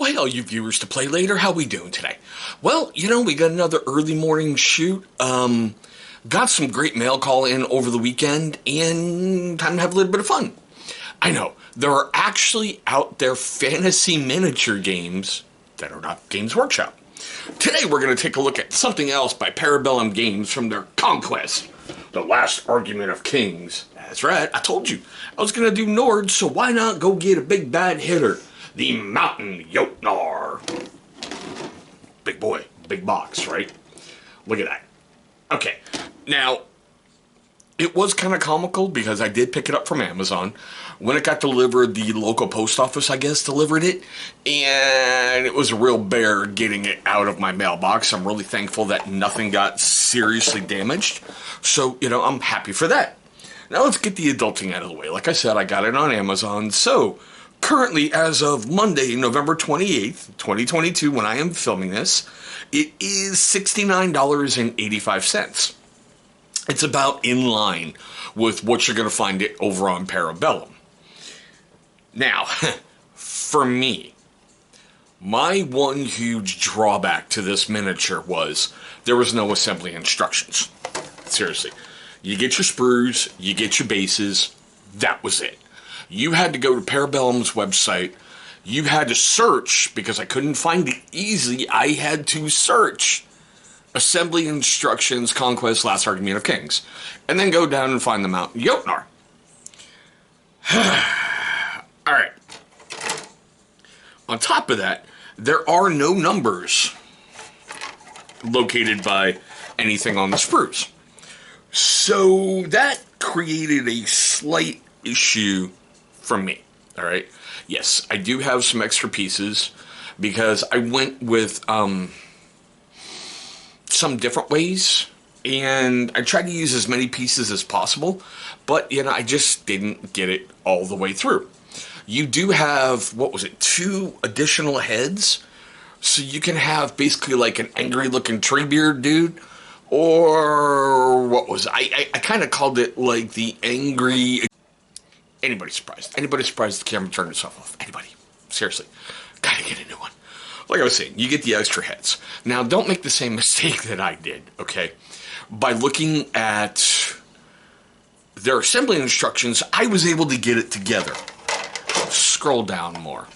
hey, all you viewers to play later, how we doing today? Well, we got another early morning shoot. Got some great mail call in over the weekend, and time to have a little bit of fun. I know, there are actually out there fantasy miniature games that are not Games Workshop. Today we're going to take a look at something else by Parabellum Games from their Conquest, The Last Argument of Kings. That's right, I told you. I was going to do Nord, so why not go get a big bad hitter? The Mountain Jotnar. Big boy, big box, right? Look at that. Okay, now, it was kind of comical because I did pick it up from Amazon. When it got delivered, the local post office, I guess, delivered it. And it was a real bear getting it out of my mailbox. I'm really thankful that nothing got seriously damaged. So, I'm happy for that. Now let's get the adulting out of the way. Like I said, I got it on Amazon. So, currently, as of Monday, November 28th, 2022, when I am filming this, it is $69.85. It's about in line with what you're going to find it over on Parabellum. Now, for me, my one huge drawback to this miniature was there was no assembly instructions. Seriously. You get your sprues, you get your bases, that was it. You had to go to Parabellum's website. You had to search, because I couldn't find it easily, I had to search assembly instructions, Conquest, Last Argument of Kings, and then go down and find the Mountain Jotnar. Alright. On top of that, there are no numbers located by anything on the sprues. So that created a slight issue for me. Alright. Yes, I do have some extra pieces because I went with some different ways, and I tried to use as many pieces as possible, but I just didn't get it all the way through. You do have, 2 additional heads, so you can have basically like an angry looking Treebeard dude, or I kind of called it like the angry. Anybody surprised? Anybody surprised the camera turned itself off? Anybody? Seriously. Gotta get a new one. Like I was saying, you get the extra heads. Now, don't make the same mistake that I did, okay? By looking at their assembly instructions, I was able to get it together. Scroll down more.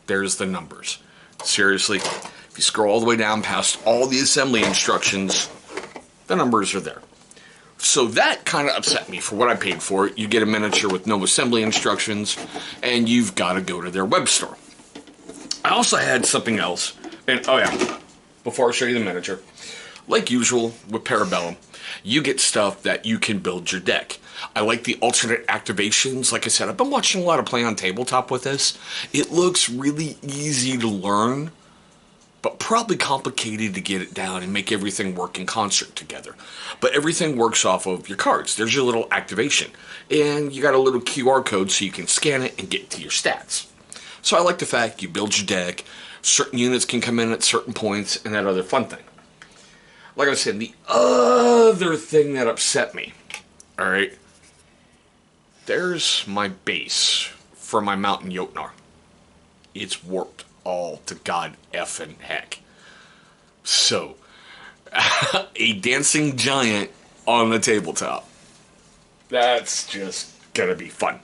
There's the numbers. Seriously, if you scroll all the way down past all the assembly instructions, the numbers are there. So that kind of upset me for what I paid for it. You get a miniature with no assembly instructions, and you've got to go to their web store. I also had something else, and before I show you the miniature, like usual with Parabellum, you get stuff that you can build your deck. I like the alternate activations. Like I said, I've been watching a lot of Play on Tabletop with this. It looks really easy to learn, but probably complicated to get it down and make everything work in concert together. But everything works off of your cards. There's your little activation, and you got a little QR code so you can scan it and get to your stats. So I like the fact you build your deck, certain units can come in at certain points, and that other fun thing. Like I said, the other thing that upset me, alright, there's my base for my Mountain Jotnar. It's warped all to god effing heck. So, a dancing giant on the tabletop. That's just gonna be fun.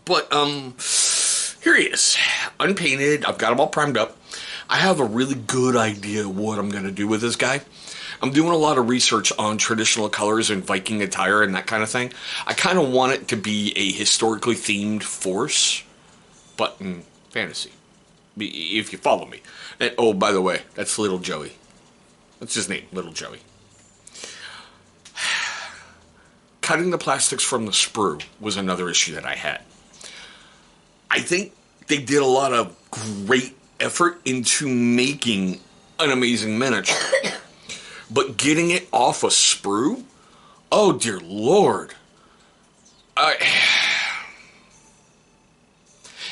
But, here he is. Unpainted. I've got him all primed up. I have a really good idea what I'm going to do with this guy. I'm doing a lot of research on traditional colors and Viking attire and that kind of thing. I kind of want it to be a historically themed force, but in fantasy. If you follow me. And, oh, by the way, that's Little Joey. That's his name, Little Joey. Cutting the plastics from the sprue was another issue that I had. I think they did a lot of great effort into making an amazing miniature. But getting it off a sprue? Oh, dear Lord.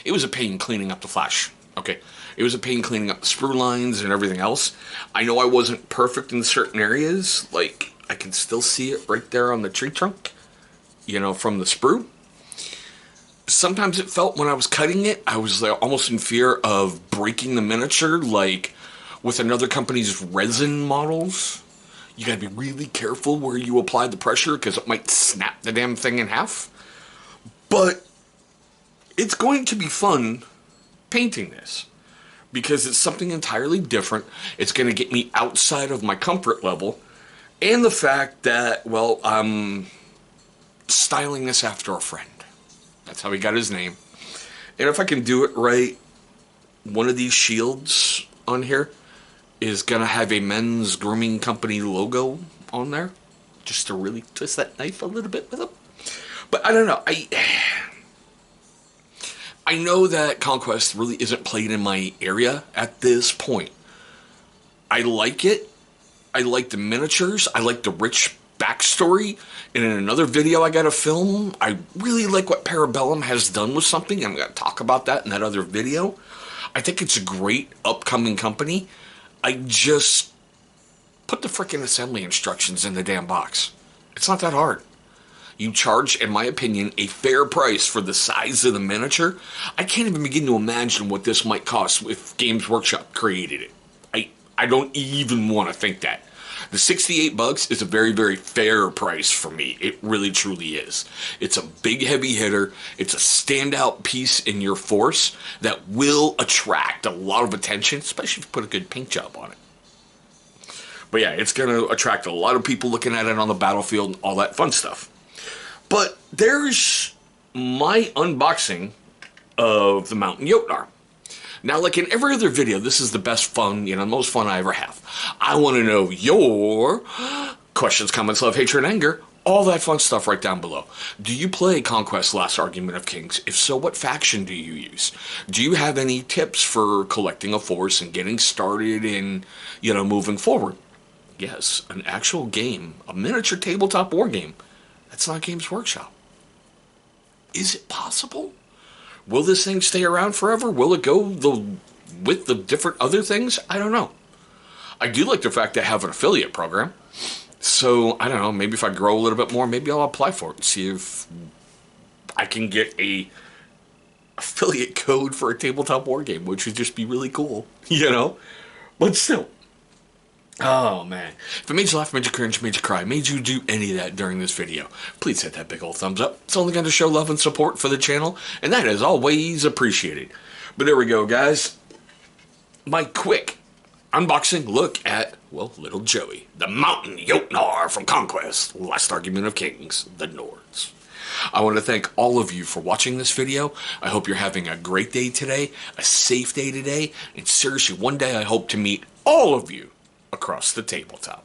It was a pain cleaning up the flash. Okay. It was a pain cleaning up the sprue lines and everything else. I know I wasn't perfect in certain areas. Like, I can still see it right there on the tree trunk. From the sprue. Sometimes it felt when I was cutting it, I was like, almost in fear of breaking the miniature, like with another company's resin models. You gotta be really careful where you apply the pressure because it might snap the damn thing in half. But it's going to be fun painting this because it's something entirely different. It's going to get me outside of my comfort level, and the fact that, well, I'm styling this after a friend. That's how he got his name. And if I can do it right, one of these shields on here is going to have a men's grooming company logo on there, just to really twist that knife a little bit with them. But I don't know. I know that Conquest really isn't played in my area at this point. I like it. I like the miniatures. I like the rich backstory. And in another video I got to film, I really like what Parabellum has done with something. I'm going to talk about that in that other video. I think it's a great upcoming company. I just put the frickin' assembly instructions in the damn box. It's not that hard. You charge, in my opinion, a fair price for the size of the miniature. I can't even begin to imagine what this might cost if Games Workshop created it. I don't even want to think that. The $68 is a very, very fair price for me. It really, truly is. It's a big, heavy hitter. It's a standout piece in your force that will attract a lot of attention, especially if you put a good paint job on it. But yeah, it's going to attract a lot of people looking at it on the battlefield and all that fun stuff. But there's my unboxing of the Mountain Jotnar. Now, like in every other video, this is the best fun, most fun I ever have. I want to know your questions, comments, love, hatred, and anger, all that fun stuff right down below. Do you play Conquest Last Argument of Kings? If so, what faction do you use? Do you have any tips for collecting a force and getting started in, moving forward? Yes, an actual game, a miniature tabletop war game. That's not Games Workshop. Is it possible? Will this thing stay around forever? Will it go with the different other things? I don't know. I do like the fact that I have an affiliate program. So, I don't know, maybe if I grow a little bit more, maybe I'll apply for it and see if I can get a affiliate code for a tabletop war game, which would just be really cool, But still. Oh, man. If it made you laugh, made you cringe, made you cry, made you do any of that during this video, please hit that big old thumbs up. It's only going to show love and support for the channel, and that is always appreciated. But there we go, guys. My quick unboxing look at, well, little Joey, the Mountain Jotnar from Conquest, Last Argument of Kings, the Nords. I want to thank all of you for watching this video. I hope you're having a great day today, a safe day today, and seriously, one day I hope to meet all of you across the tabletop.